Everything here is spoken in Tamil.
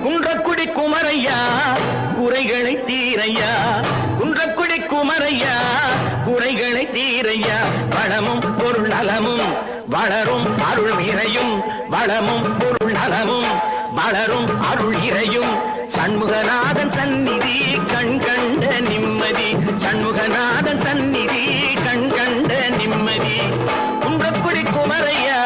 குன்றக்குடி குமரையா குறைகளை தீரையா, குன்றக்குடி குமரையா குறைகளை தீரையா. வளமும் பொருள் நலமும் வளரும் அருள் இறையும், வளமும் பொருள் நலமும் வளரும் அருள் இறையும். சண்முகநாதன் சந்நிதி கண் கண்ட நிம்மதி, சண்முகநாதன் சந்நிதி கண் கண்ட நிம்மதி. குன்றக்குடி குமரையா